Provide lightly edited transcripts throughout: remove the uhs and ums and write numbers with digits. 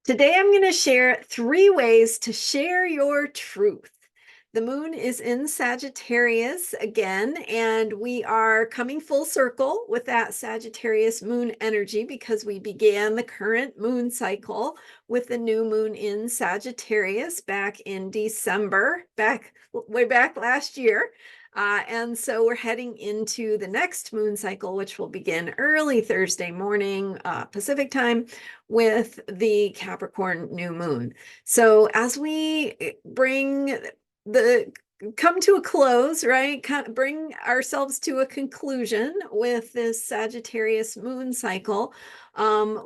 Today, I'm going to share 3 ways to share your truth. The moon is in Sagittarius again, and we are coming full circle with that Sagittarius moon energy because we began the current moon cycle with the new moon in Sagittarius back in December, way back last year. And so we're heading into the next moon cycle, which will begin early Thursday morning, Pacific time, with the Capricorn new moon. So as we come to a close, right? Bring ourselves to a conclusion with this Sagittarius moon cycle.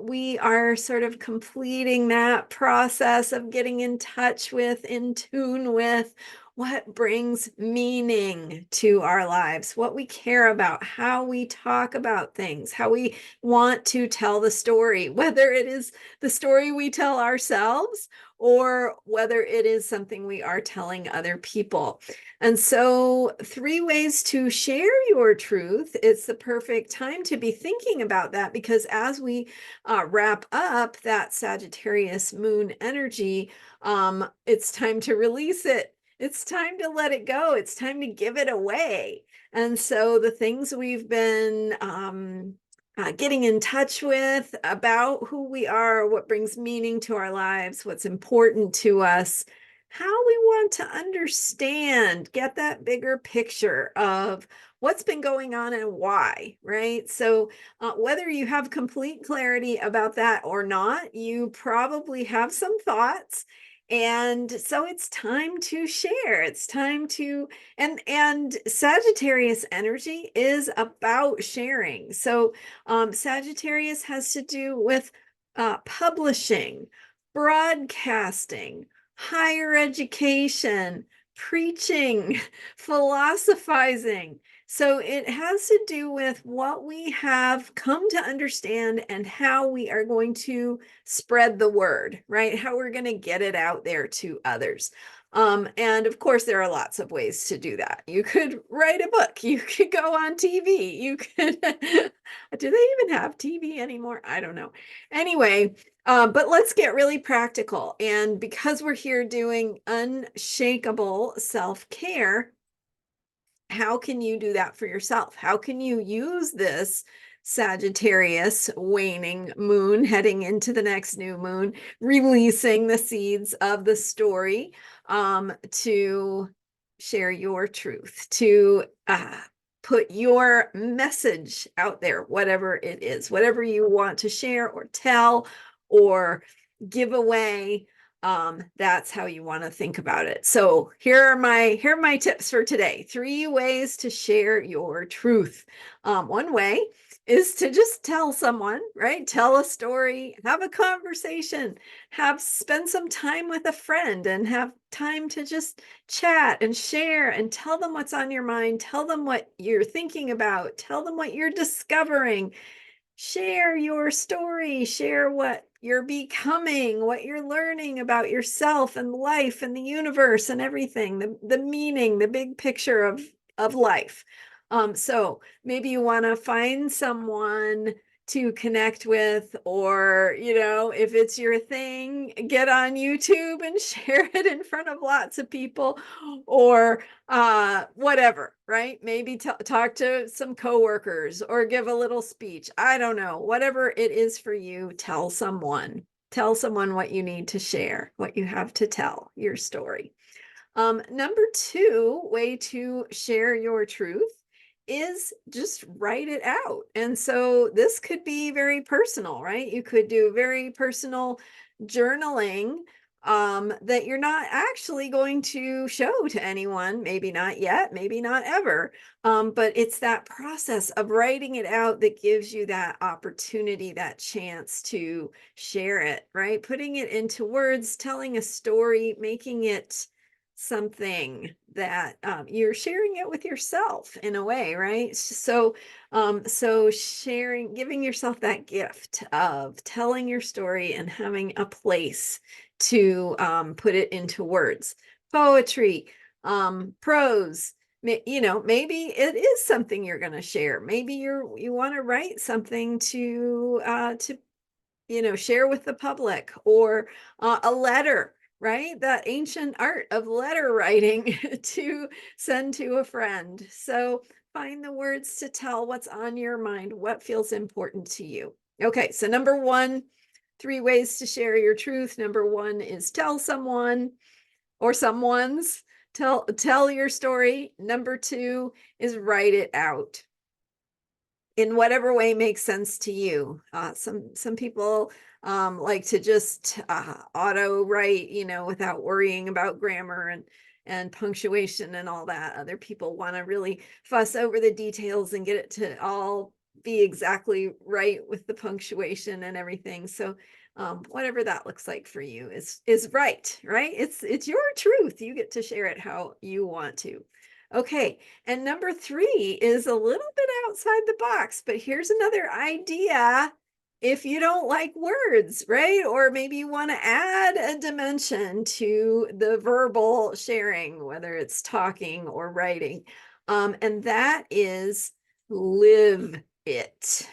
We are sort of completing that process of getting in touch with, in tune with what brings meaning to our lives, what we care about, how we talk about things, how we want to tell the story, whether it is the story we tell ourselves or whether it is something we are telling other people. And so, 3 ways to share your truth. It's the perfect time to be thinking about that because as we wrap up that Sagittarius moon energy, it's time to release it. It's time to let it go. It's time to give it away. And so the things we've been getting in touch with about who we are, what brings meaning to our lives, what's important to us, how we want to understand, get that bigger picture of what's been going on and why, right? So whether you have complete clarity about that or not, you probably have some thoughts. And so it's time to share. It's time to and Sagittarius energy is about sharing. So Sagittarius has to do with publishing, broadcasting, higher education, preaching, philosophizing. So it has to do with what we have come to understand and how we are going to spread the word, right? How we're going to get it out there to others. And of course, there are lots of ways to do that. You could write a book. You could go on TV. You could, do they even have TV anymore? I don't know. Anyway, but let's get really practical. And because we're here doing unshakable self-care, how can you do that for yourself? How can you use this Sagittarius waning moon heading into the next new moon, releasing the seeds of the story to share your truth, to put your message out there, whatever it is, whatever you want to share or tell or give away. That's how you want to think about it. So here are my tips for today. 3 ways to share your truth. One way is to just tell someone, right? Tell a story, have a conversation, spend some time with a friend and have time to just chat and share and tell them what's on your mind, tell them what you're thinking about, tell them what you're discovering. Share your story, share what you're becoming, what you're learning about yourself and life and the universe and everything, the meaning, the big picture of life. So maybe you want to find someone to connect with, or, if it's your thing, get on YouTube and share it in front of lots of people, or whatever, right? Maybe talk to some coworkers or give a little speech. I don't know. Whatever it is for you, tell someone. Tell someone what you need to share, what you have to tell, your story. Number 2 way to share your truth is just write it out. And so this could be very personal, right? You could do very personal journaling that you're not actually going to show to anyone, maybe not yet, maybe not ever. But it's that process of writing it out that gives you that opportunity, that chance to share it, right? Putting it into words, telling a story, making it something that you're sharing it with yourself in a way, right? So sharing, giving yourself that gift of telling your story and having a place to put it into words. Poetry, prose, maybe it is something you're going to share. Maybe you want to write something to share with the public, or a letter, right? That ancient art of letter writing to send to a friend. So find the words to tell what's on your mind, what feels important to you. Okay, so number one, 3 ways to share your truth. Number one is tell someone or someone's, tell your story. Number two is write it out in whatever way makes sense to you. Some people like to just auto write, without worrying about grammar and punctuation and all that. Other people want to really fuss over the details and get it to all be exactly right with the punctuation and everything. So whatever that looks like for you is right, right? It's your truth. You get to share it how you want to. Okay, and number 3 is a little bit outside the box, but here's another idea. If you don't like words, right? Or maybe you want to add a dimension to the verbal sharing, whether it's talking or writing. And that is live it,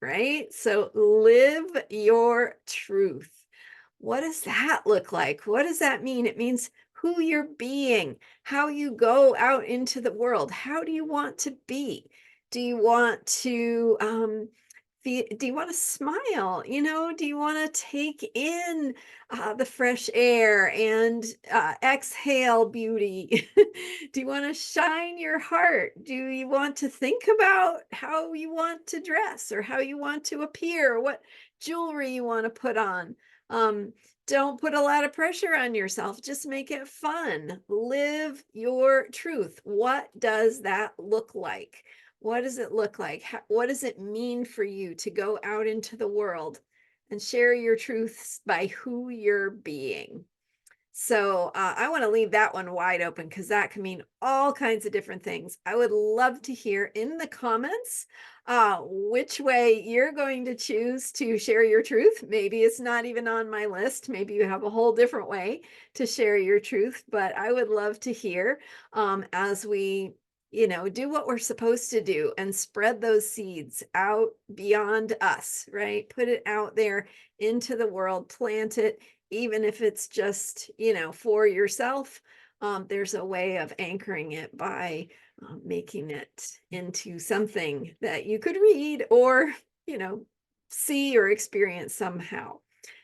right? So live your truth. What does that look like? What does that mean? It means who you're being, how you go out into the world. How do you want to be? Do you want to do you want to smile? Do you want to take in the fresh air and exhale beauty? Do you want to shine your heart? Do you want to think about how you want to dress or how you want to appear, what jewelry you want to put on? Don't put a lot of pressure on yourself. Just make it fun. Live your truth. What does that look like? What does it look like? What does it mean for you to go out into the world and share your truths by who you're being? So I want to leave that one wide open because that can mean all kinds of different things. I would love to hear in the comments which way you're going to choose to share your truth. Maybe it's not even on my list. Maybe you have a whole different way to share your truth, but I would love to hear as we do what we're supposed to do and spread those seeds out beyond us, right? Put it out there into the world, plant it, even if it's just, for yourself. There's a way of anchoring it by making it into something that you could read or, see or experience somehow.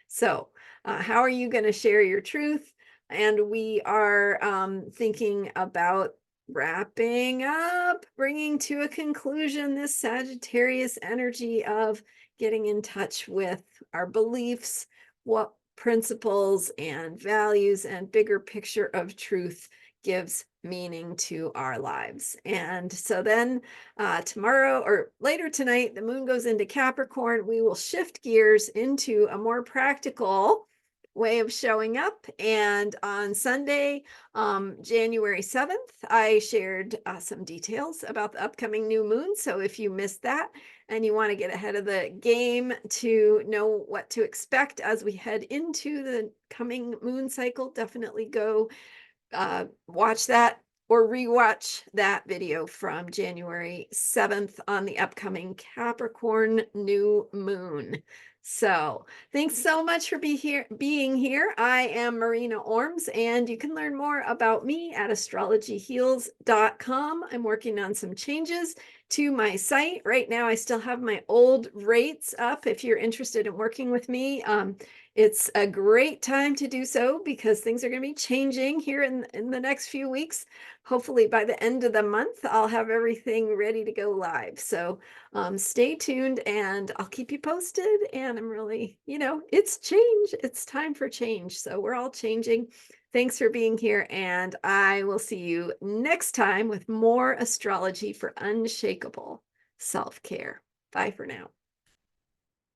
So, how are you going to share your truth? And we are thinking about wrapping up, bringing to a conclusion this Sagittarius energy of getting in touch with our beliefs, what principles and values and bigger picture of truth gives meaning to our lives. And so then tomorrow or later tonight, the moon goes into Capricorn. We will shift gears into a more practical way of showing up. And on Sunday, January 7th, I shared some details about the upcoming new moon. So if you missed that and you want to get ahead of the game to know what to expect as we head into the coming moon cycle, definitely go watch that or rewatch that video from January 7th on the upcoming Capricorn new moon. So thanks so much for being here. I am Marina Ormes, and you can learn more about me at astrologyheals.com. I'm working on some changes to my site. Right now, I still have my old rates up. If you're interested in working with me, it's a great time to do so because things are going to be changing here in the next few weeks. Hopefully by the end of the month, I'll have everything ready to go live. So stay tuned and I'll keep you posted. And I'm really, it's change. It's time for change. So we're all changing. Thanks for being here. And I will see you next time with more astrology for unshakable self-care. Bye for now.